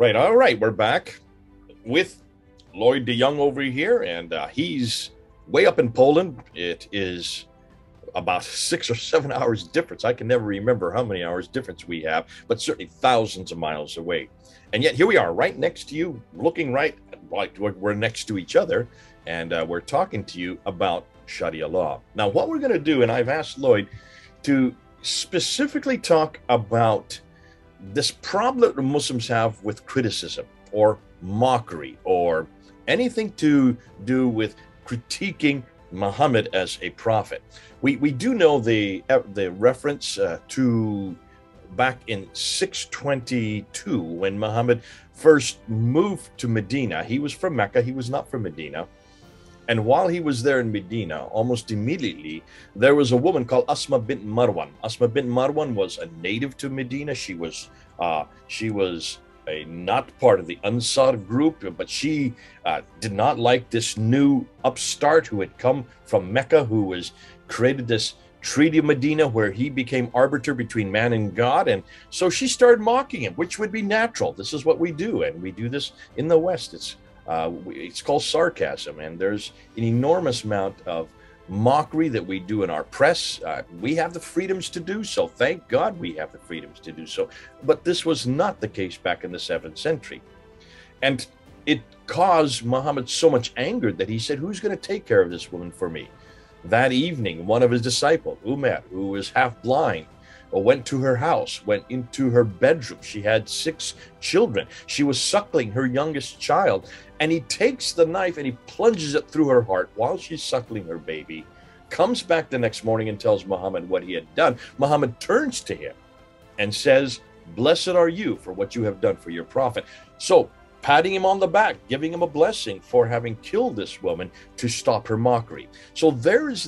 Right. All right. We're back with Lloyd DeYoung over here, and he's way up in Poland. It is about 6 or 7 hours difference. I can never remember how many hours difference we have, but certainly thousands of miles away. And yet here we are, right next to you, looking right like we're next to each other, and we're talking to you about Sharia law. Now, what we're going to do, and I've asked Lloyd to specifically talk about this problem that Muslims have with criticism or mockery or anything to do with critiquing Muhammad as a prophet. We do know the reference to back in 622 when Muhammad first moved to Medina. He was from Mecca. He was not from Medina. And while he was there in Medina, almost immediately, there was a woman called Asma bint Marwan. Asma bint Marwan was a native to Medina. She was a not part of the Ansar group, but she did not like this new upstart who had come from Mecca, who was created this Treaty of Medina where he became arbiter between man and God. And so she started mocking him, which would be natural. This is what we do. And we do this in the West. It's called sarcasm, and there's an enormous amount of mockery that we do in our press. We have the freedoms to do so. Thank God we have the freedoms to do so. But this was not the case back in the 7th century. And it caused Muhammad so much anger that he said, who's going to take care of this woman for me? That evening, one of his disciples, Umar, who was half blind, went to her house, went into her bedroom. She had 6 children. She was suckling her youngest child. And he takes the knife and he plunges it through her heart while she's suckling her baby, comes back the next morning and tells Muhammad what he had done. Muhammad turns to him and says, "Blessed are you for what you have done for your prophet." So patting him on the back, giving him a blessing for having killed this woman to stop her mockery. So there is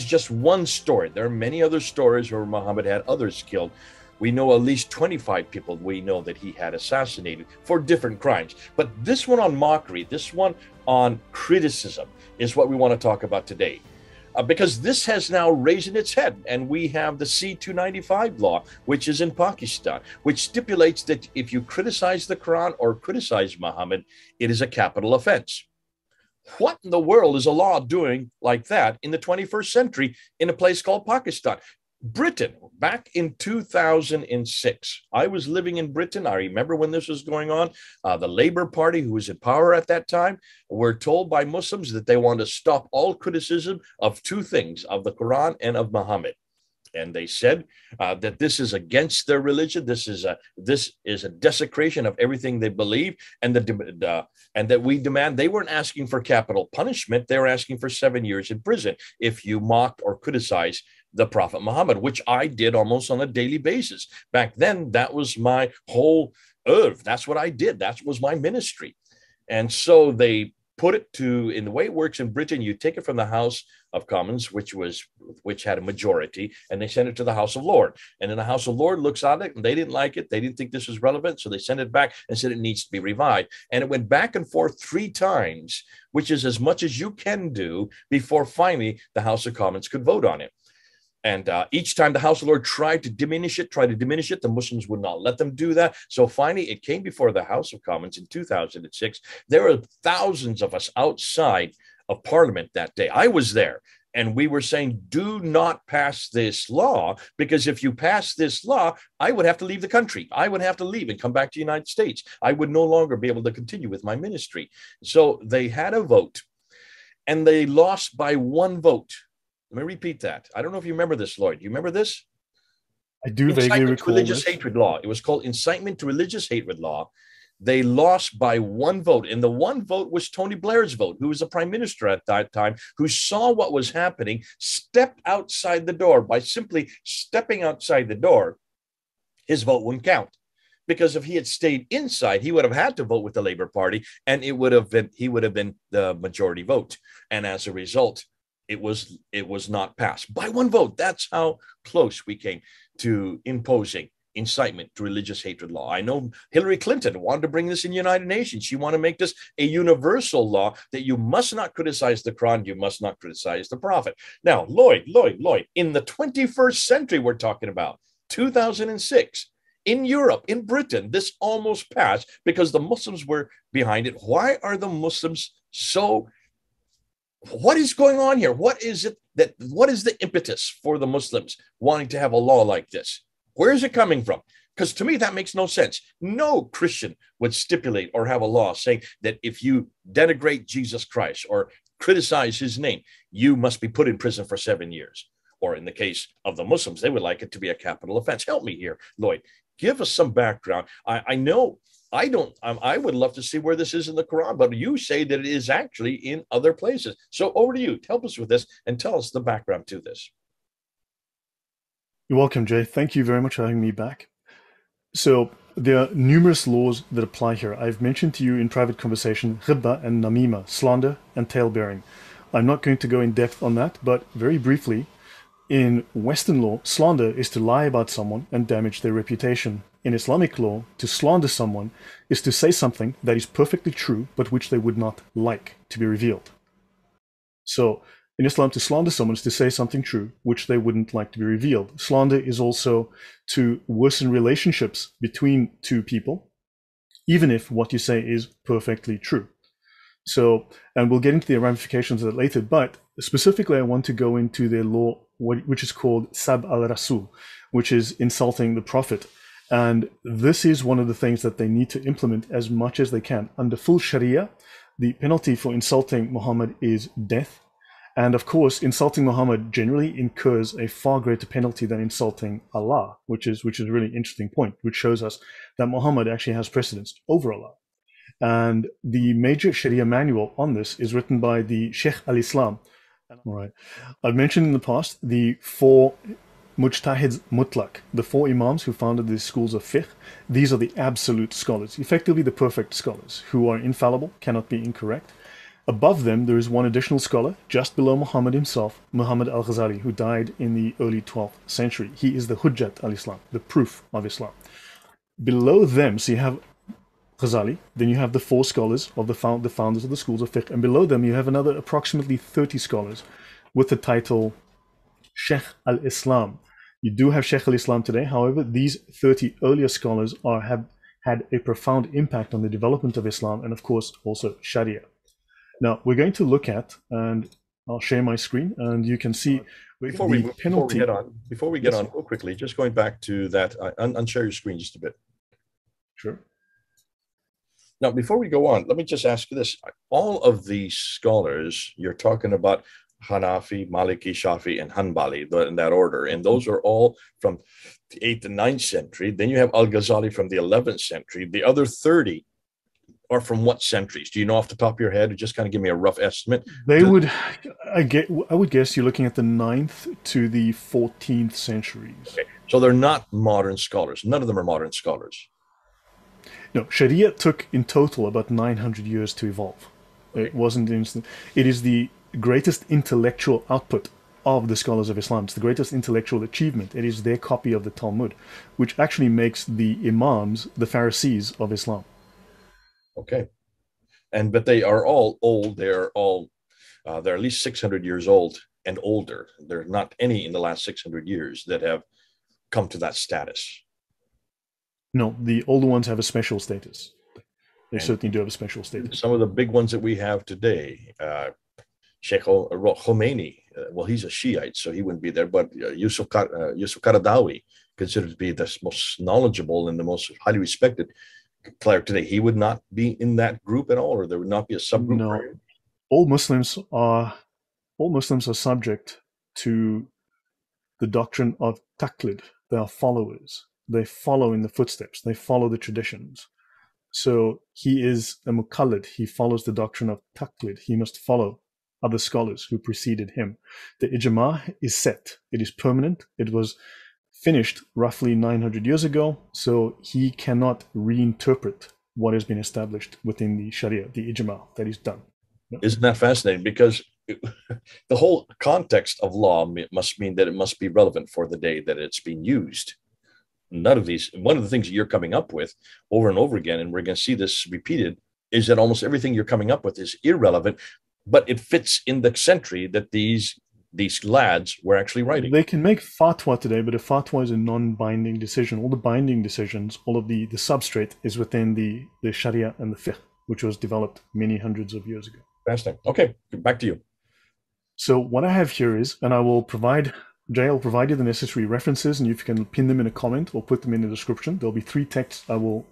just one story. There are many other stories where Muhammad had others killed. We know at least 25 people we know that he had assassinated for different crimes. But this one on mockery, this one on criticism is what we want to talk about today. Because this has now raised its head, and we have the C-295 law, which is in Pakistan, which stipulates that if you criticize the Quran or criticize Muhammad, it is a capital offense. What in the world is a law doing like that in the 21st century in a place called Pakistan? Britain, back in 2006, I was living in Britain. I remember when this was going on. The Labour Party, who was in power at that time, were told by Muslims that they want to stop all criticism of 2 things, of the Quran and of Muhammad. And they said that this is against their religion. This is a desecration of everything they believe, and that we demand. They weren't asking for capital punishment. They were asking for 7 years in prison if you mocked or criticized the Prophet Muhammad, which I did almost on a daily basis. Back then, that was my whole oeuvre. That's what I did. That was my ministry. And so they put it to, in the way it works in Britain, you take it from the House of Commons, which had a majority, and they send it to the House of Lords. And then the House of Lords looks at it, and they didn't like it. They didn't think this was relevant, so they sent it back and said it needs to be revived. And it went back and forth 3 times, which is as much as you can do before finally the House of Commons could vote on it. And each time the House of Lords tried to diminish it, the Muslims would not let them do that. So finally, it came before the House of Commons in 2006. There were thousands of us outside of Parliament that day. I was there. And we were saying, do not pass this law, because if you pass this law, I would have to leave the country. I would have to leave and come back to the United States. I would no longer be able to continue with my ministry. So they had a vote, and they lost by 1 vote. Let me repeat that. I don't know if you remember this, Lloyd. You remember this? I do vaguely recall religious this. hatred law. It was called incitement to religious hatred law. They lost by 1 vote. And the 1 vote was Tony Blair's vote, who was the prime minister at that time, who saw what was happening, stepped outside the door. By simply stepping outside the door, his vote wouldn't count. Because if he had stayed inside, he would have had to vote with the Labour Party, and he would have been the majority vote. And as a result, it was not passed by 1 vote. That's how close we came to imposing incitement to religious hatred law. I know Hillary Clinton wanted to bring this in the United Nations. She wanted to make this a universal law that you must not criticize the Quran, you must not criticize the Prophet. Now, Lloyd, in the 21st century we're talking about, 2006, In Europe, in Britain, this almost passed because the Muslims were behind it. Why are the Muslims so? What is going on here? What is it that? What is the impetus for the Muslims wanting to have a law like this? Where is it coming from? Because to me, that makes no sense. No Christian would stipulate or have a law saying that if you denigrate Jesus Christ or criticize his name, you must be put in prison for 7 years. Or in the case of the Muslims, they would like it to be a capital offense. Help me here, Lloyd. Give us some background. I know I don't. I would love to see where this is in the Quran, but you say that it is actually in other places. So over to you. Help us with this and tell us the background to this. You're welcome, Jay. Thank you very much for having me back. So there are numerous laws that apply here. I've mentioned to you in private conversation ghibba and namima, slander and tale-bearing. I'm not going to go in depth on that, but very briefly, in Western law, slander is to lie about someone and damage their reputation. In Islamic law, to slander someone is to say something that is perfectly true, but which they would not like to be revealed. So in Islam, to slander someone is to say something true, which they wouldn't like to be revealed. Slander is also to worsen relationships between two people, even if what you say is perfectly true. So, and we'll get into the ramifications of that later, but specifically I want to go into their law, which is called Sab al-Rasul, which is insulting the Prophet. And this is one of the things that they need to implement as much as they can. Under full Sharia, the penalty for insulting Muhammad is death. And of course, insulting Muhammad generally incurs a far greater penalty than insulting Allah, which is a really interesting point, which shows us that Muhammad actually has precedence over Allah. And the major Sharia manual on this is written by the Sheikh al-Islam. All right. I've mentioned in the past the four Mujtahids Mutlaq, the four Imams who founded the schools of fiqh. These are the absolute scholars, effectively the perfect scholars, who are infallible, cannot be incorrect. Above them, there is one additional scholar, just below Muhammad himself, Muhammad al-Ghazali, who died in the early 12th century. He is the Hujjat al-Islam, the proof of Islam. Below them, so you have Ghazali, then you have the four scholars of the founders of the schools of fiqh, and below them you have another approximately 30 scholars with the title Sheikh al-Islam. You do have Sheikh al-Islam today, however, these 30 earlier scholars have had a profound impact on the development of Islam and of course also Sharia. Now we're going to look at, and I'll share my screen, and you can see before we get on real quickly, just going back to that, unshare your screen just a bit. Sure. Now, before we go on, let me just ask you this. All of these scholars, you're talking about Hanafi, Maliki, Shafi, and Hanbali, in that order. And those are all from the 8th and 9th century. Then you have Al-Ghazali from the 11th century. The other 30 are from what centuries? Do you know off the top of your head? Or just kind of give me a rough estimate. They would, I would guess you're looking at the 9th to the 14th centuries. Okay. So they're not modern scholars. None of them are modern scholars. No, Sharia took in total about 900 years to evolve. Okay. It wasn't instant. It is the greatest intellectual output of the scholars of Islam. It's the greatest intellectual achievement. It is their copy of the Talmud, which actually makes the Imams the Pharisees of Islam. Okay. But they are all old. They're at least 600 years old and older. There are not any in the last 600 years that have come to that status. No, the older ones have a special status. They certainly do have a special status. Some of the big ones that we have today, Sheikh Khomeini, well, he's a Shiite, so he wouldn't be there, but Yusuf Qaradawi, considered to be the most knowledgeable and the most highly respected cleric today, he would not be in that group at all, or there would not be a subgroup? No, all Muslims are subject to the doctrine of taqlid. They are followers. They follow in the footsteps. They follow the traditions. So he is a muqallid. He follows the doctrine of taqlid. He must follow other scholars who preceded him. The ijma is set. It is permanent. It was finished roughly 900 years ago. So he cannot reinterpret what has been established within the Sharia, the ijma that is done. No? Isn't that fascinating? Because the whole context of law must mean that it must be relevant for the day that it's being used. None of these, one of the things that you're coming up with over and over again, and we're going to see this repeated, is that almost everything you're coming up with is irrelevant, but it fits in the century that these these lads were actually writing. They can make fatwa today, but a fatwa is a non-binding decision. All the binding decisions, all of the substrate is within the Sharia and the fiqh, which was developed many hundreds of years ago. Fascinating. Okay, back to you. So what I have here is, and I will provide, Jay, I'll provide you the necessary references, and you can pin them in a comment or put them in the description. There'll be 3 texts I will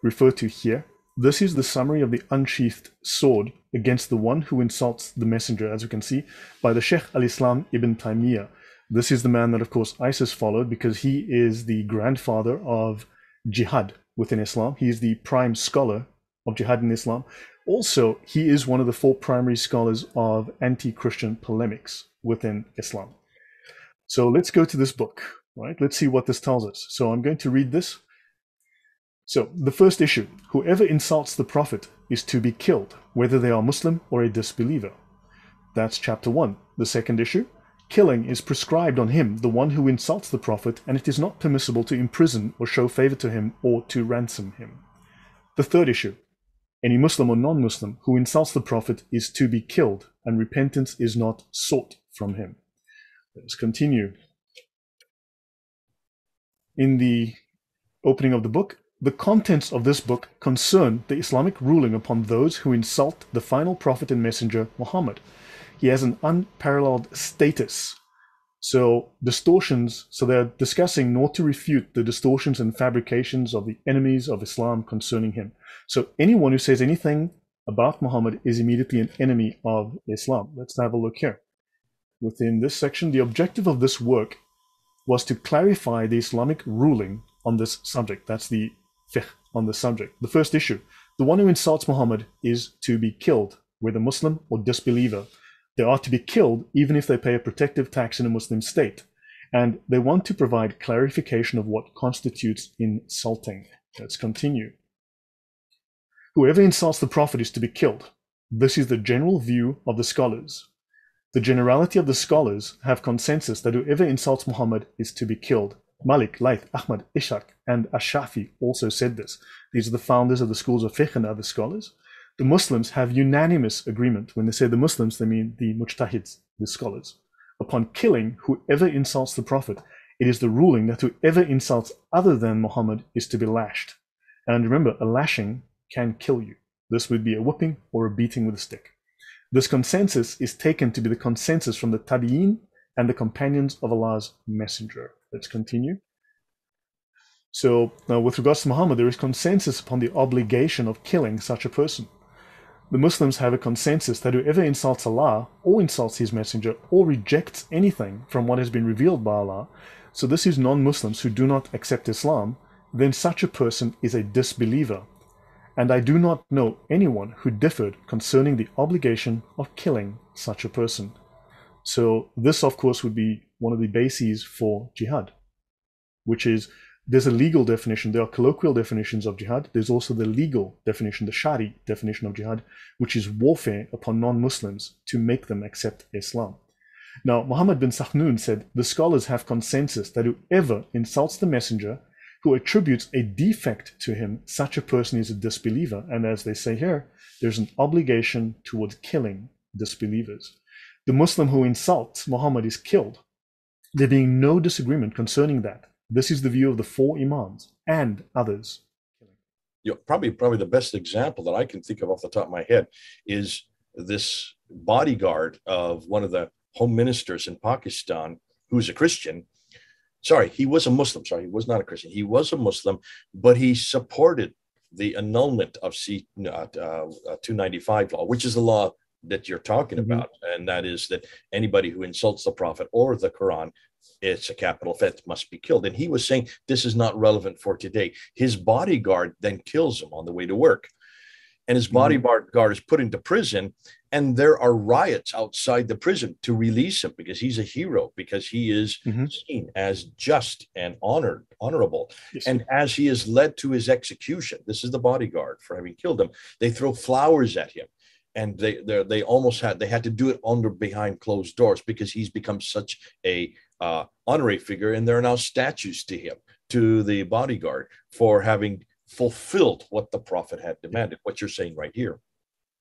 refer to here. This is the summary of the unsheathed sword against the one who insults the messenger, as you can see, by the Sheikh al-Islam ibn Taymiyyah. This is the man that, of course, ISIS followed because he is the grandfather of jihad within Islam. He is the prime scholar of jihad in Islam. Also, he is one of the 4 primary scholars of anti-Christian polemics within Islam. So let's go to this book, right? Let's see what this tells us. So I'm going to read this. So the first issue, whoever insults the Prophet is to be killed, whether they are Muslim or a disbeliever. That's chapter 1. The second issue, killing is prescribed on him, the one who insults the Prophet, and it is not permissible to imprison or show favor to him or to ransom him. The third issue, any Muslim or non-Muslim who insults the Prophet is to be killed, and repentance is not sought from him. Let's continue. In the opening of the book, the contents of this book concern the Islamic ruling upon those who insult the final prophet and messenger, Muhammad. He has an unparalleled status. So distortions, so they're discussing not to refute the distortions and fabrications of the enemies of Islam concerning him. So anyone who says anything about Muhammad is immediately an enemy of Islam. Let's have a look here. Within this section, the objective of this work was to clarify the Islamic ruling on this subject. That's the fiqh on the subject. The first issue, the one who insults Muhammad is to be killed, whether Muslim or disbeliever. They are to be killed even if they pay a protective tax in a Muslim state. And they want to provide clarification of what constitutes insulting. Let's continue. Whoever insults the Prophet is to be killed. This is the general view of the scholars. The generality of the scholars have consensus that whoever insults Muhammad is to be killed. Malik, Layth, Ahmad, Ishaq, and Ash-Shafi also said this. These are the founders of the schools of fiqh and other scholars. The Muslims have unanimous agreement. When they say the Muslims, they mean the mujtahids, the scholars. Upon killing whoever insults the Prophet, it is the ruling that whoever insults other than Muhammad is to be lashed. And remember, a lashing can kill you. This would be a whipping or a beating with a stick. This consensus is taken to be the consensus from the Tabi'in and the companions of Allah's Messenger. Let's continue. So now with regards to Muhammad, there is consensus upon the obligation of killing such a person. The Muslims have a consensus that whoever insults Allah or insults his messenger or rejects anything from what has been revealed by Allah, so this is non-Muslims who do not accept Islam, then such a person is a disbeliever. And I do not know anyone who differed concerning the obligation of killing such a person. So this, of course, would be one of the bases for jihad, which is there's a legal definition. There are colloquial definitions of jihad. There's also the legal definition, the Shari definition of jihad, which is warfare upon non-Muslims to make them accept Islam. Now, Muhammad bin Sahnun said, the scholars have consensus that whoever insults the messenger, who attributes a defect to him, such a person is a disbeliever. And as they say here, there's an obligation towards killing disbelievers. The Muslim who insults Muhammad is killed. There being no disagreement concerning that. This is the view of the 4 Imams and others. Probably the best example that I can think of off the top of my head is this bodyguard of one of the home ministers in Pakistan, who's a Christian. Sorry, he was a Muslim. Sorry, he was not a Christian. He was a Muslim, but he supported the annulment of C-295 law, which is the law that you're talking about. And that is that anybody who insults the Prophet or the Quran, it's a capital offense, must be killed. And he was saying this is not relevant for today. His bodyguard then kills him on the way to work. And his bodyguard is put into prison, and there are riots outside the prison to release him because he's a hero, because he is seen as just and honorable. Yes. And as he is led to his execution, this is the bodyguard for having killed him, they throw flowers at him. And they almost had to do it behind closed doors because he's become such a honorary figure, and there are now statues to him, to the bodyguard, for having fulfilled what the Prophet had demanded. What you're saying right here.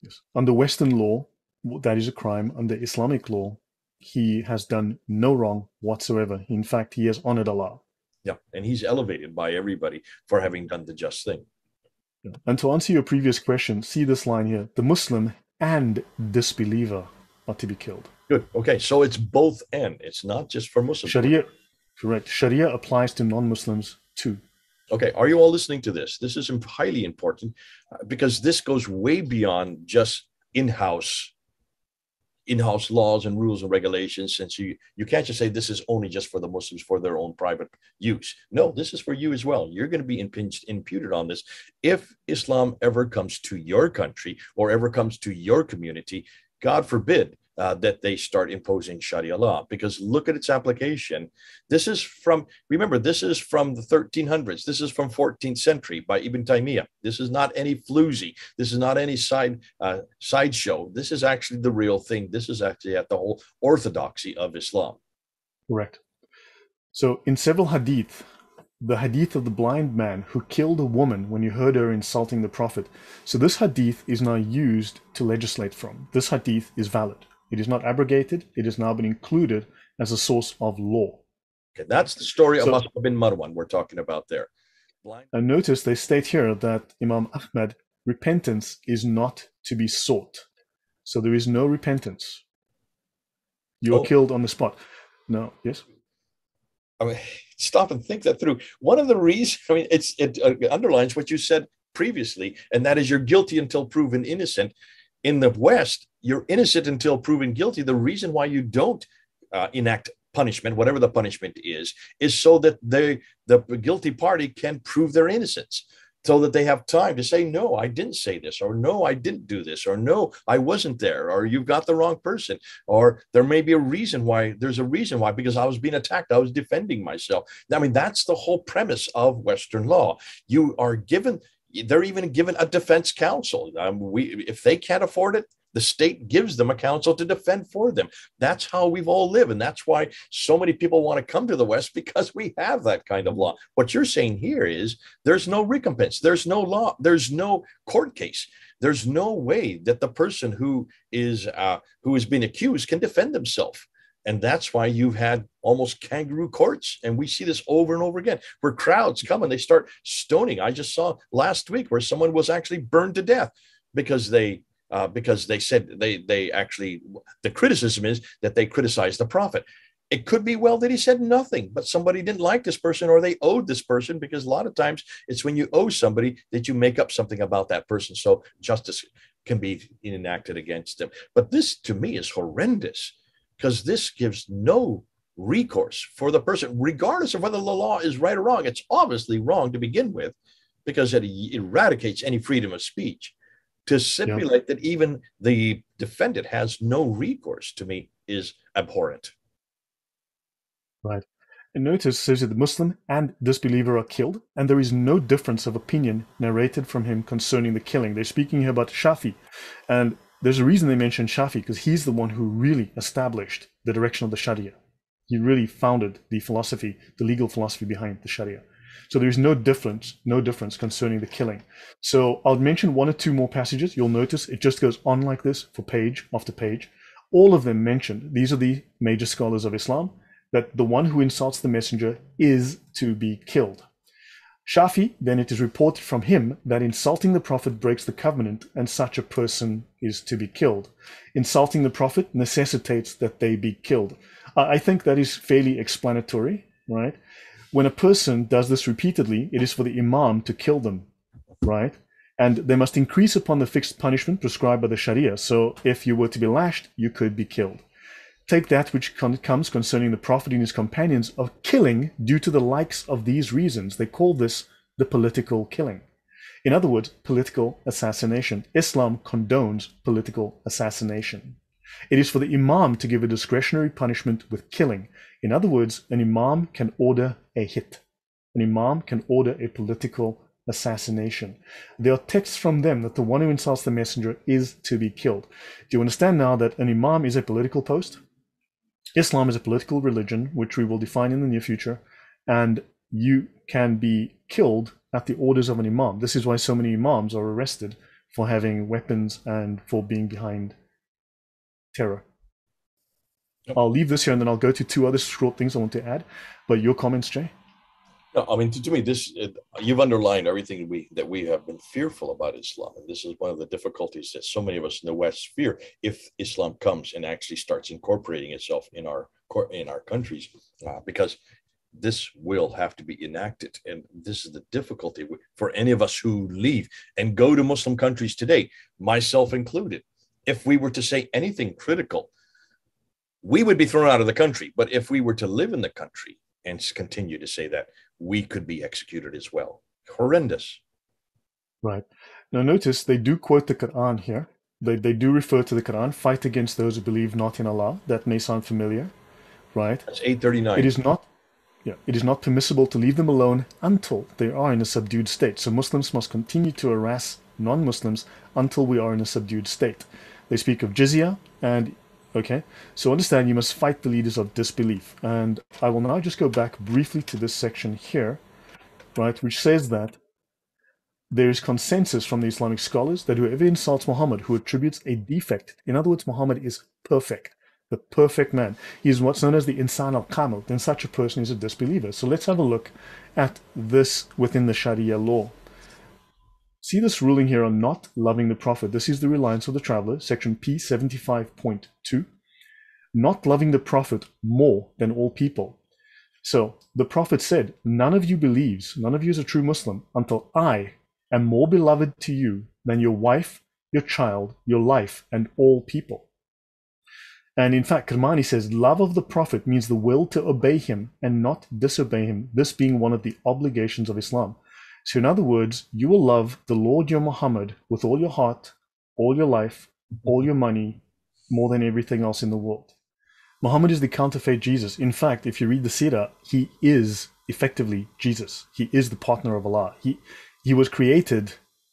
Yes. Under Western law, that is a crime. Under Islamic law, he has done no wrong whatsoever. In fact, he has honored Allah. Yeah, and he's elevated by everybody for having done the just thing. And to answer your previous question, see this line here: the Muslim and disbeliever are to be killed. Good. Okay, so it's both and. It's not just for Muslims. Sharia, correct. Sharia applies to non-Muslims too. Okay, are you all listening to this? This is highly important because this goes way beyond just in-house laws and rules and regulations, since you can't just say this is only just for the Muslims for their own private use. No, this is for you as well. You're going to be imputed on this if Islam ever comes to your country or ever comes to your community. God forbid that they start imposing Sharia law, because look at its application. This is from the 1300s. This is from 14th century by Ibn Taymiyyah. This is not any floozy. This is not any sideshow. This is actually the real thing. This is actually at the whole orthodoxy of Islam. Correct. So in several hadith, the hadith of the blind man who killed a woman when he heard her insulting the Prophet. So this hadith is now used to legislate from. This hadith is valid. It is not abrogated. It has now been included as a source of law. Okay, that's the story of Mus'ab bin Marwan we're talking about there. And notice they state here that Imam Ahmad, repentance is not to be sought. So there is no repentance. You are killed on the spot. No, yes? I mean, stop and think that through. One of the reasons, I mean, it underlines what you said previously, and that is you're guilty until proven innocent. In the West, you're innocent until proven guilty. The reason why you don't enact punishment, whatever the punishment is so that the guilty party can prove their innocence, so that they have time to say, no, I didn't say this, or no, I didn't do this, or no, I wasn't there, or you've got the wrong person, or there may be a reason why. There's a reason why, because I was being attacked. I was defending myself. I mean, that's the whole premise of Western law. They're even given a defense counsel. If they can't afford it, the state gives them a counsel to defend for them. That's how we've all lived. And that's why so many people want to come to the West, because we have that kind of law. What you're saying here is there's no recompense. There's no law. There's no court case. There's no way that the person who has been accused can defend themselves. And that's why you've had almost kangaroo courts. And we see this over and over again, where crowds come and they start stoning. I just saw last week where someone was actually burned to death because they said the criticism is that they criticized the Prophet. It could be well that he said nothing, but somebody didn't like this person, or they owed this person, because a lot of times it's when you owe somebody that you make up something about that person, so justice can be enacted against them. But this, to me, is horrendous, because this gives no recourse for the person, regardless of whether the law is right or wrong. It's obviously wrong to begin with, because it eradicates any freedom of speech. To stipulate that even the defendant has no recourse, to me, is abhorrent. Right. And notice, says that the Muslim and disbeliever are killed, and there is no difference of opinion narrated from him concerning the killing. They're speaking here about Shafi, and there's a reason they mention Shafi, because he's the one who really established the direction of the Sharia. He really founded the philosophy, the legal philosophy behind the Sharia. So there is no difference concerning the killing. So I'll mention one or two more passages. You'll notice it just goes on like this for page after page. All of them mentioned, these are the major scholars of Islam, that the one who insults the messenger is to be killed. Shafi, then it is reported from him that insulting the Prophet breaks the covenant, and such a person is to be killed. Insulting the Prophet necessitates that they be killed. I think that is fairly explanatory, right? When a person does this repeatedly, it is for the Imam to kill them, right? And they must increase upon the fixed punishment prescribed by the Sharia. So if you were to be lashed, you could be killed. Take that which comes concerning the Prophet and his companions of killing due to the likes of these reasons. They call this the political killing. In other words, political assassination. Islam condones political assassination. It is for the Imam to give a discretionary punishment with killing. In other words, an Imam can order a hit. An Imam can order a political assassination. There are texts from them that the one who insults the messenger is to be killed. Do you understand now that an Imam is a political post? Islam is a political religion, which we will define in the near future, and you can be killed at the orders of an Imam. This is why so many Imams are arrested for having weapons and for being behind terror. Yep. I'll leave this here and then I'll go to two other short things I want to add. But your comments, Jay? No, I mean, to me, you've underlined everything we have been fearful about Islam, and this is one of the difficulties that so many of us in the West fear if Islam comes and actually starts incorporating itself in our countries, because this will have to be enacted, and this is the difficulty for any of us who leave and go to Muslim countries today, myself included. If we were to say anything critical, we would be thrown out of the country. But if we were to live in the country and continue to say that, we could be executed as well. Horrendous. Right. Now notice they do quote the Quran here. They do refer to the Quran, fight against those who believe not in Allah. That may sound familiar, right? That's 839. It is not permissible to leave them alone until they are in a subdued state. So Muslims must continue to harass non-Muslims until we are in a subdued state. They speak of jizya and okay, so understand you must fight the leaders of disbelief. And I will now just go back briefly to this section here, right, which says that there is consensus from the Islamic scholars that whoever insults Muhammad, who attributes a defect, in other words, Muhammad is perfect, the perfect man. He is what's known as the Insan al-Kamil, then such a person is a disbeliever. So let's have a look at this within the Sharia law. See this ruling here on not loving the Prophet. This is the reliance of the traveler, section P75.2. Not loving the Prophet more than all people. So the Prophet said, none of you believes, none of you is a true Muslim until I am more beloved to you than your wife, your child, your life, and all people. And in fact, Kermani says, love of the Prophet means the will to obey him and not disobey him, this being one of the obligations of Islam. So in other words, you will love the Lord your Muhammad with all your heart, all your life, all your money, more than everything else in the world. Muhammad is the counterfeit Jesus. In fact, if you read the Sirah, he is effectively Jesus. He is the partner of Allah. He was created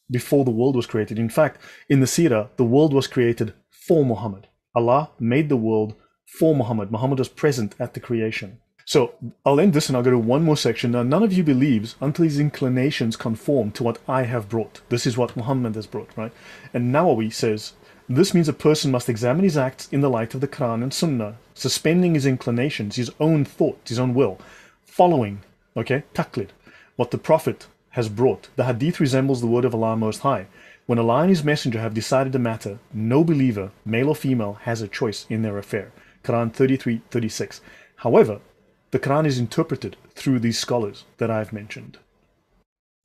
before the world was created. In fact, in the Sirah, the world was created for Muhammad. Allah made the world for Muhammad. Muhammad was present at the creation. So I'll end this and I'll go to one more section. Now, none of you believes until his inclinations conform to what I have brought. This is what Muhammad has brought, right? And Nawawi says, this means a person must examine his acts in the light of the Quran and Sunnah, suspending his inclinations, his own thoughts, his own will, following, okay, taqlid, what the Prophet has brought. The hadith resembles the word of Allah Most High. When Allah and his messenger have decided a matter, no believer, male or female, has a choice in their affair. Quran 33:36. However, the Quran is interpreted through these scholars that I've mentioned.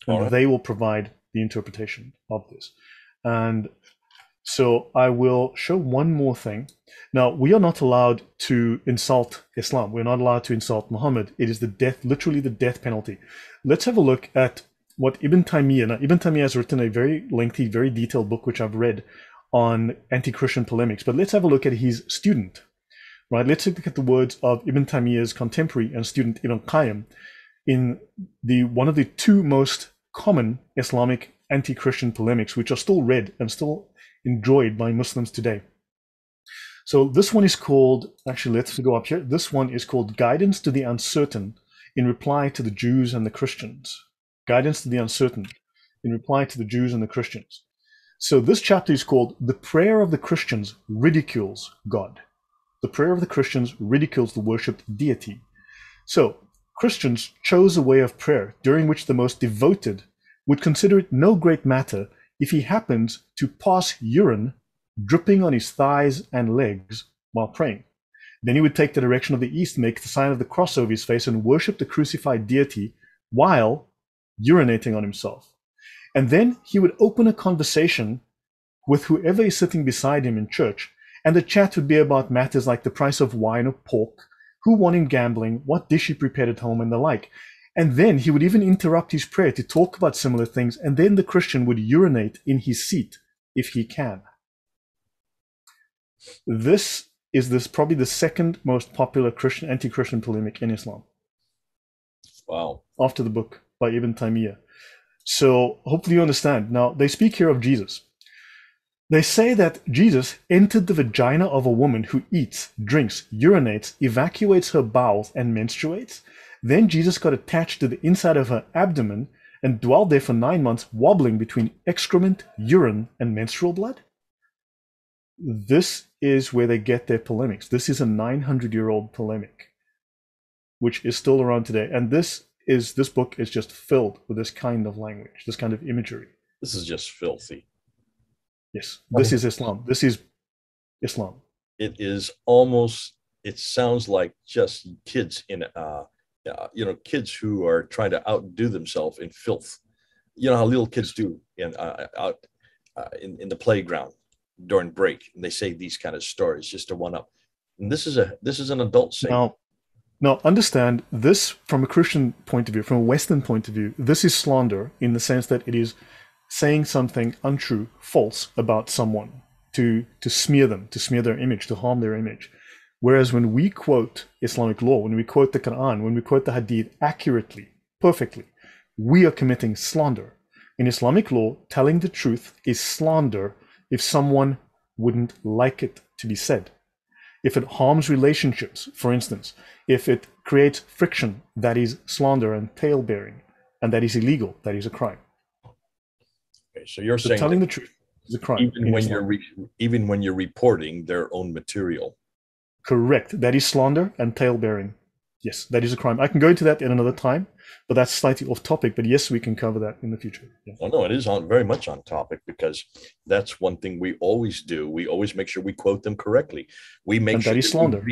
And they will provide the interpretation of this. And so I will show one more thing. Now, we are not allowed to insult Islam. We're not allowed to insult Muhammad. It is the death, literally the death penalty. Let's have a look at what Ibn Taymiyyah, now Ibn Taymiyyah has written a very lengthy, very detailed book, which I've read on anti-Christian polemics, but let's have a look at his student, right? Let's look at the words of Ibn Taymiyyah's contemporary and student Ibn Qayyim in one of the two most common Islamic anti-Christian polemics, which are still read and still enjoyed by Muslims today. So this one is called, actually let's go up here. This one is called Guidance to the Uncertain in Reply to the Jews and the Christians. Guidance to the Uncertain in Reply to the Jews and the Christians. So this chapter is called The Prayer of the Christians Ridicules God. The prayer of the Christians ridicules the worshipped deity. So Christians chose a way of prayer during which the most devoted would consider it no great matter if he happens to pass urine dripping on his thighs and legs while praying. Then he would take the direction of the east, make the sign of the cross over his face, and worship the crucified deity while urinating on himself. And then he would open a conversation with whoever is sitting beside him in church, and the chat would be about matters like the price of wine or pork, who won in gambling, what dish he prepared at home, and the like. And then he would even interrupt his prayer to talk about similar things, and then the Christian would urinate in his seat if he can. This is probably the second most popular anti-Christian polemic in Islam. Wow. After the book by Ibn Taymiyyah. So hopefully you understand. Now, they speak here of Jesus. They say that Jesus entered the vagina of a woman who eats, drinks, urinates, evacuates her bowels, and menstruates. Then Jesus got attached to the inside of her abdomen and dwelled there for 9 months, wobbling between excrement, urine, and menstrual blood. This is where they get their polemics. This is a 900-year-old polemic, which is still around today. And this book is just filled with this kind of language, this kind of imagery. This is just filthy. Yes, this is Islam. This is Islam. It is almost, it sounds like just kids in, kids who are trying to outdo themselves in filth. You know how little kids do out in the playground during break, and they say these kind of stories just to one up. And this is an adult saying. Now, understand this from a Christian point of view, from a Western point of view. This is slander in the sense that it is saying something untrue, false about someone to smear them, to smear their image, to harm their image. Whereas when we quote Islamic law, when we quote the Quran, when we quote the Hadith accurately, perfectly, we are committing slander. In Islamic law, telling the truth is slander if someone wouldn't like it to be said. If it harms relationships, for instance, if it creates friction, that is slander and tale-bearing, and that is illegal, that is a crime. Okay, so you're saying telling the truth is a crime. Even when you're reporting their own material. Correct. That is slander and tale-bearing. Yes, that is a crime. I can go into that in another time, but that's slightly off topic. But yes, we can cover that in the future. Yeah. Well, no, it is very much on topic, because that's one thing we always do. We always make sure we quote them correctly. We make sure that is slander.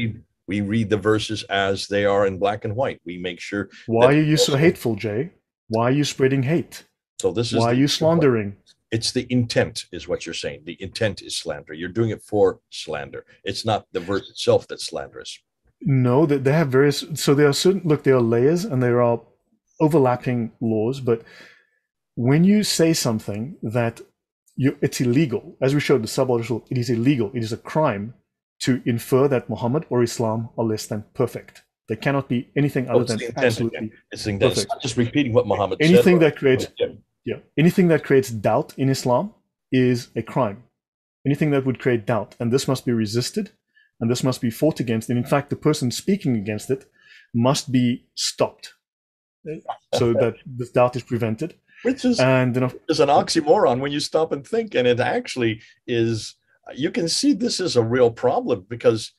We read the verses as they are in black and white. We make sure. Why are you so hateful, Jay? Why are you spreading hate? So this is why are you slandering? It's the intent, is what you're saying. The intent is slander. You're doing it for slander. It's not the verse itself that's slanderous. No, they have various. So there are certain. Look, there are layers and there are overlapping laws. But when you say something that it's illegal, as we showed the sub-article, it is illegal. It is a crime to infer that Muhammad or Islam are less than perfect. They cannot be anything other than absolutely perfect. It's not just repeating what Muhammad said. Anything that creates doubt in Islam is a crime. Anything that would create doubt, and this must be resisted. And this must be fought against. And in fact, the person speaking against it must be stopped so that this doubt is prevented. Which is an oxymoron when you stop and think. And it actually is, you can see this is a real problem, because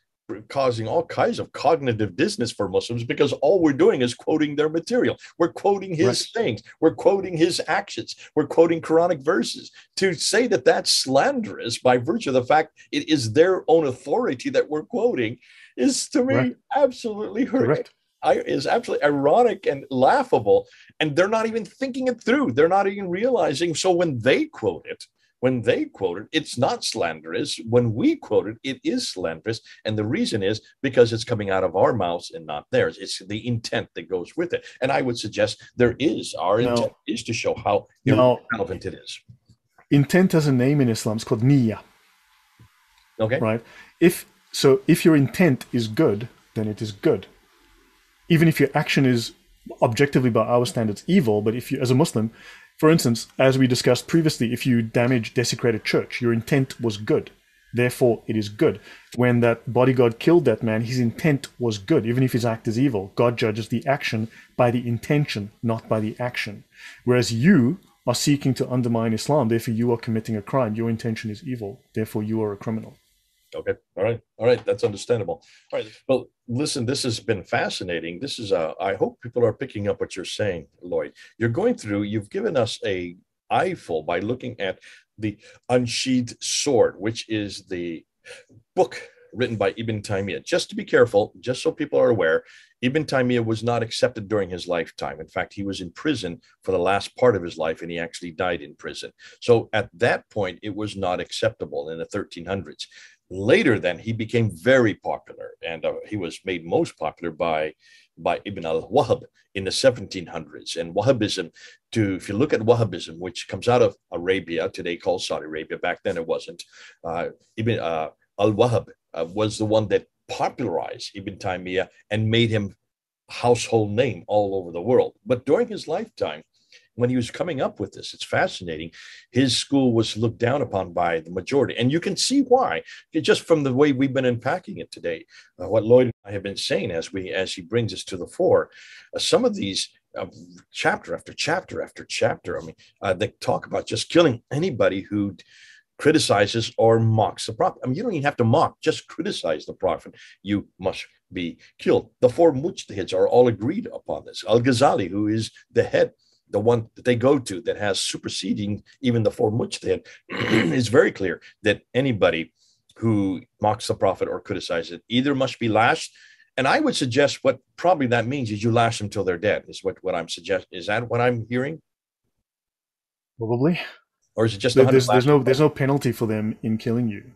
causing all kinds of cognitive dissonance for Muslims, because all we're doing is quoting their material. We're quoting his things. We're quoting his actions. We're quoting Quranic verses. To say that that's slanderous by virtue of the fact it is their own authority that we're quoting is, to me, absolutely horrific. Is absolutely ironic and laughable. And they're not even thinking it through. They're not even realizing. So when they quote it, it's not slanderous. When we quote it, it is slanderous. And the reason is because it's coming out of our mouths and not theirs. It's the intent that goes with it. And I would suggest our intent is to show how irrelevant it is. Intent has a name in Islam. It's called niyyah. Okay. Right? If your intent is good, then it is good. Even if your action is objectively by our standards evil, but if you, as a Muslim, for instance, as we discussed previously, if you desecrate a church, your intent was good. Therefore, it is good. When that bodyguard killed that man, his intent was good. Even if his act is evil, God judges the action by the intention, not by the action. Whereas you are seeking to undermine Islam, therefore you are committing a crime. Your intention is evil. Therefore, you are a criminal. Okay. All right. That's understandable. All right. Well, listen, this has been fascinating. This is I hope people are picking up what you're saying, Lloyd. You've given us a eyeful by looking at the Unsheathed Sword, which is the book written by Ibn Taymiyyah. Just to be careful, just so people are aware, Ibn Taymiyyah was not accepted during his lifetime. In fact, he was in prison for the last part of his life, and he actually died in prison. So at that point, it was not acceptable in the 1300s. Later, then, he became very popular, and he was made most popular by Ibn al-Wahhab in the 1700s. And Wahhabism, if you look at Wahhabism, which comes out of Arabia, today called Saudi Arabia, back then it wasn't, Ibn al-Wahhab was the one that popularized Ibn Taymiyyah and made him a household name all over the world. But during his lifetime, when he was coming up with this, it's fascinating. His school was looked down upon by the majority. And you can see why, just from the way we've been unpacking it today. What Lloyd and I have been saying as he brings us to the fore, some of these chapter after chapter after chapter, they talk about just killing anybody who criticizes or mocks the prophet. I mean, you don't even have to mock, just criticize the prophet. You must be killed. The four mujtahids are all agreed upon this. Al-Ghazali, who is the head, the one that they go to that has superseding even the four mujtahid, is very clear that anybody who mocks the prophet or criticizes it either must be lashed. And I would suggest what probably that means is you lash them till they're dead, is what I'm suggesting. Is that what I'm hearing? Probably. Or is it just 100 There's no penalty for them in killing you.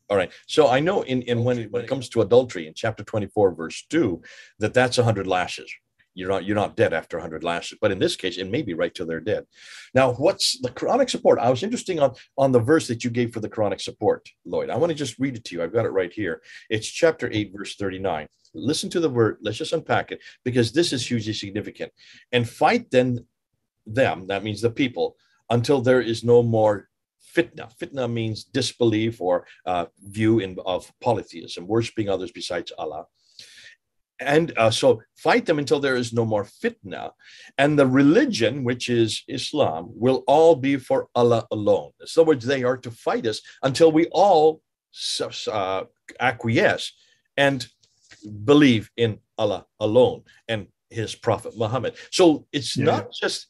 All right. So I know when it comes to adultery in chapter 24, verse 2, that's 100 lashes. You're not dead after 100 lashes. But in this case, it may be right till they're dead. Now, what's the Quranic support? I was interested on the verse that you gave for the Quranic support, Lloyd. I want to just read it to you. I've got it right here. It's chapter 8, verse 39. Listen to the word. Let's just unpack it, because this is hugely significant. And fight them, that means the people, until there is no more fitna. Fitna means disbelief or view of polytheism, worshiping others besides Allah. And so fight them until there is no more fitna. And the religion, which is Islam, will all be for Allah alone. In other words, they are to fight us until we all acquiesce and believe in Allah alone and his prophet Muhammad. So it's not just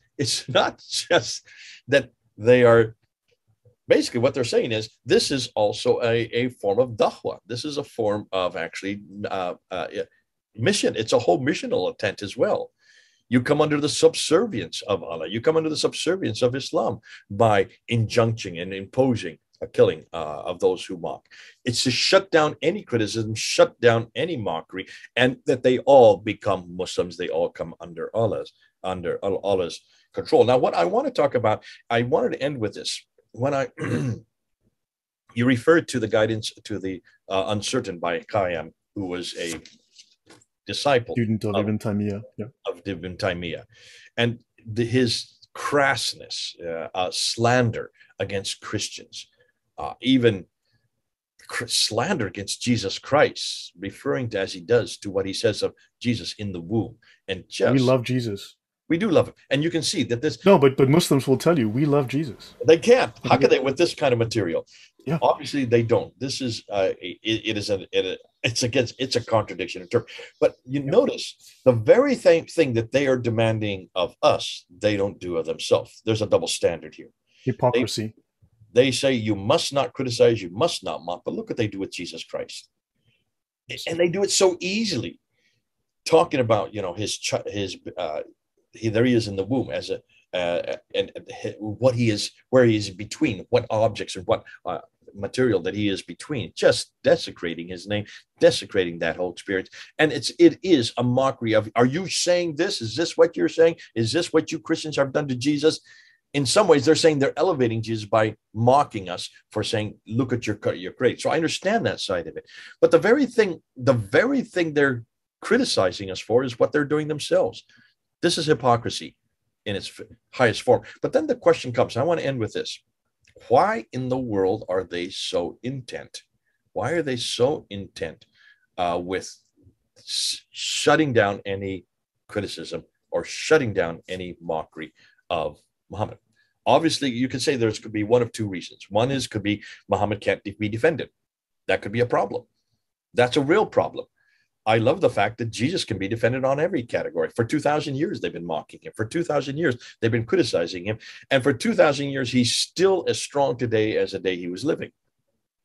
that they are, basically what they're saying is this is also a form of da'wah. This is a form of actually mission. It's a whole missional intent as well. You come under the subservience of Allah. You come under the subservience of Islam by injuncting and imposing a killing of those who mock. It's to shut down any criticism, shut down any mockery, and that they all become Muslims. They all come under Allah's control. Now, what I want to talk about, I wanted to end with this. When you referred to the guidance to the uncertain by Qayyim, who was a disciple student of Ibn Taymiyyah, of Ibn Taymiyyah, and his crassness, slander against Christians, even slander against Jesus Christ, referring to, as he does, to what he says of Jesus in the womb, and just we love Jesus. We do love him, and you can see that this. No, but Muslims will tell you we love Jesus. They can't. How can they with this kind of material? Yeah, obviously they don't. This is it's a contradiction in terms. But you notice the very thing that they are demanding of us, they don't do of themselves. There's a double standard here. Hypocrisy. They say you must not criticize, you must not mock. But look what they do with Jesus Christ, and they do it so easily, talking about there he is in the womb as and what he is, where he is between, what objects and what material that he is between, just desecrating his name, desecrating that whole experience. And it is a mockery of, are you saying this? Is this what you're saying? Is this what you Christians have done to Jesus? In some ways, they're saying they're elevating Jesus by mocking us for saying, look at your creator. So I understand that side of it. But the very thing they're criticizing us for is what they're doing themselves. This is hypocrisy in its highest form. But then the question comes, I want to end with this. Why in the world are they so intent? Why are they so intent with shutting down any criticism or shutting down any mockery of Muhammad? Obviously, you could say there could be one of two reasons. One could be Muhammad can't be defended. That could be a problem. That's a real problem. I love the fact that Jesus can be defended on every category. For 2,000 years, they've been mocking him. For 2,000 years, they've been criticizing him. And for 2,000 years, he's still as strong today as the day he was living.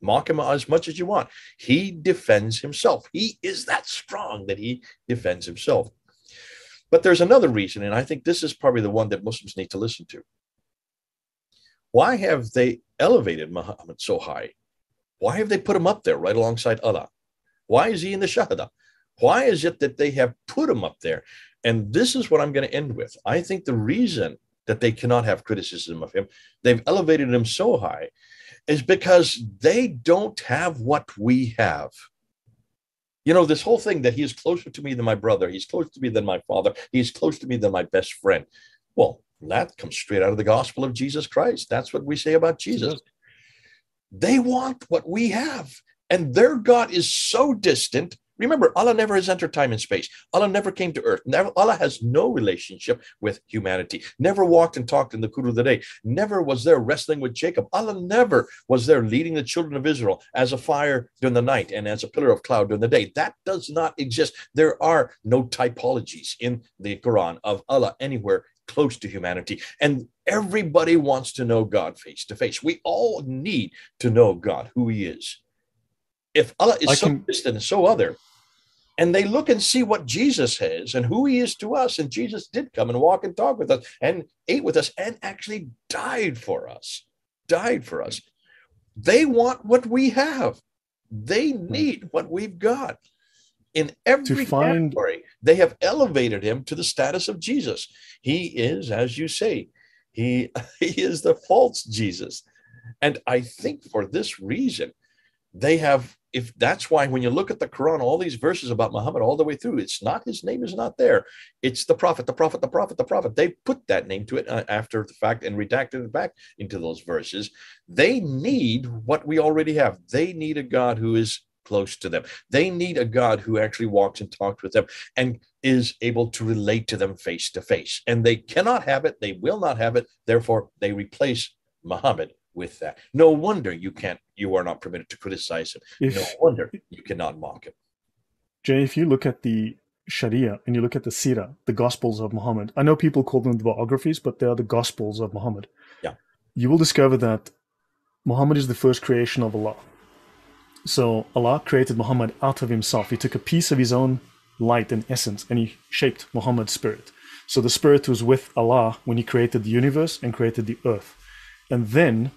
Mock him as much as you want. He defends himself. He is that strong that he defends himself. But there's another reason, and I think this is probably the one that Muslims need to listen to. Why have they elevated Muhammad so high? Why have they put him up there right alongside Allah? Why is he in the Shahada? Why is it that they have put him up there? And this is what I'm going to end with. I think the reason that they cannot have criticism of him, they've elevated him so high, is because they don't have what we have. You know, this whole thing that he is closer to me than my brother, he's closer to me than my father, he's closer to me than my best friend. Well, that comes straight out of the gospel of Jesus Christ. That's what we say about Jesus. Yes. They want what we have. And their God is so distant, Remember, Allah never has entered time and space. Allah never came to earth. Allah has no relationship with humanity. Never walked and talked in the cool of the day. Never was there wrestling with Jacob. Allah never was there leading the children of Israel as a fire during the night and as a pillar of cloud during the day. That does not exist. There are no typologies in the Quran of Allah anywhere close to humanity. And everybody wants to know God face to face. We all need to know God, who he is. If Allah is so distant and so other, and they look and see what Jesus has and who he is to us, and Jesus did come and walk and talk with us and ate with us and actually died for us, They want what we have. They need what we've got. In every category, they have elevated him to the status of Jesus. He is, as you say, he is the false Jesus. And I think for this reason, they have, if that's why when you look at the Quran, all these verses about Muhammad all the way through, it's not, his name is not there. It's the prophet, the prophet, the prophet, the prophet. They put that name to it after the fact and redacted it back into those verses. They need what we already have. They need a God who is close to them. They need a God who actually walks and talks with them and is able to relate to them face to face. And they cannot have it. They will not have it. Therefore, they replace Muhammad with that. No wonder you are not permitted to criticize him. No wonder you cannot mock him. Jay, if you look at the Sharia and you look at the Sirah, the Gospels of Muhammad, I know people call them the biographies, but they are the Gospels of Muhammad. Yeah. You will discover that Muhammad is the first creation of Allah. So Allah created Muhammad out of himself. He took a piece of his own light and essence and he shaped Muhammad's spirit. So the spirit was with Allah when he created the universe and created the earth. And then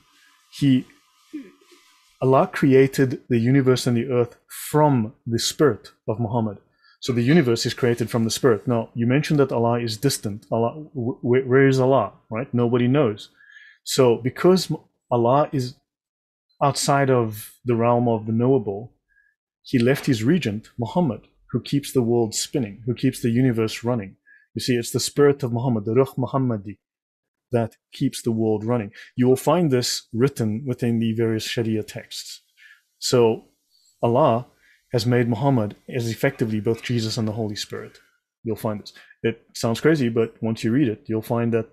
Allah created the universe and the earth from the spirit of Muhammad. So the universe is created from the spirit. Now, you mentioned that Allah is distant. Allah, where is Allah, right? Nobody knows. So because Allah is outside of the realm of the knowable, he left his regent, Muhammad, who keeps the world spinning, who keeps the universe running. You see, it's the spirit of Muhammad, the Ruh Muhammadi, that keeps the world running. You will find this written within the various Sharia texts. So Allah has made Muhammad as effectively both Jesus and the Holy Spirit. You'll find this. It sounds crazy, but once you read it, you'll find that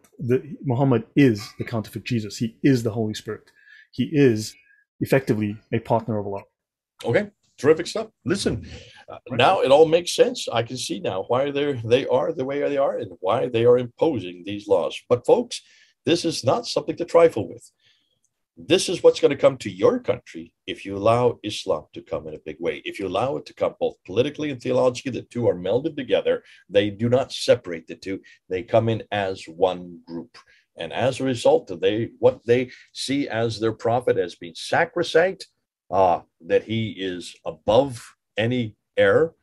Muhammad is the counterfeit Jesus. He is the Holy Spirit. He is effectively a partner of Allah. Okay, terrific stuff. Listen, now it all makes sense. I can see now why they are the way they are and why they are imposing these laws. But folks, this is not something to trifle with. This is what's going to come to your country if you allow Islam to come in a big way. If you allow it to come both politically and theologically, the two are melded together. They do not separate the two. They come in as one group. And as a result, what they see as their prophet as being sacrosanct, that he is above any error,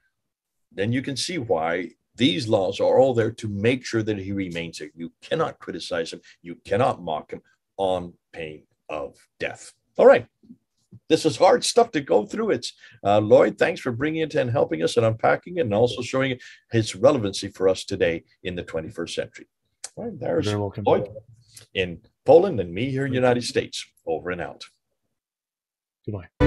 then you can see why these laws are all there to make sure that he remains there. You cannot criticize him. You cannot mock him on pain of death. All right. This is hard stuff to go through. It's Lloyd, thanks for bringing it and helping us and unpacking it and also showing its relevancy for us today in the 21st century. All right, there's Lloyd in Poland and me here in the United States. Over and out. Goodbye.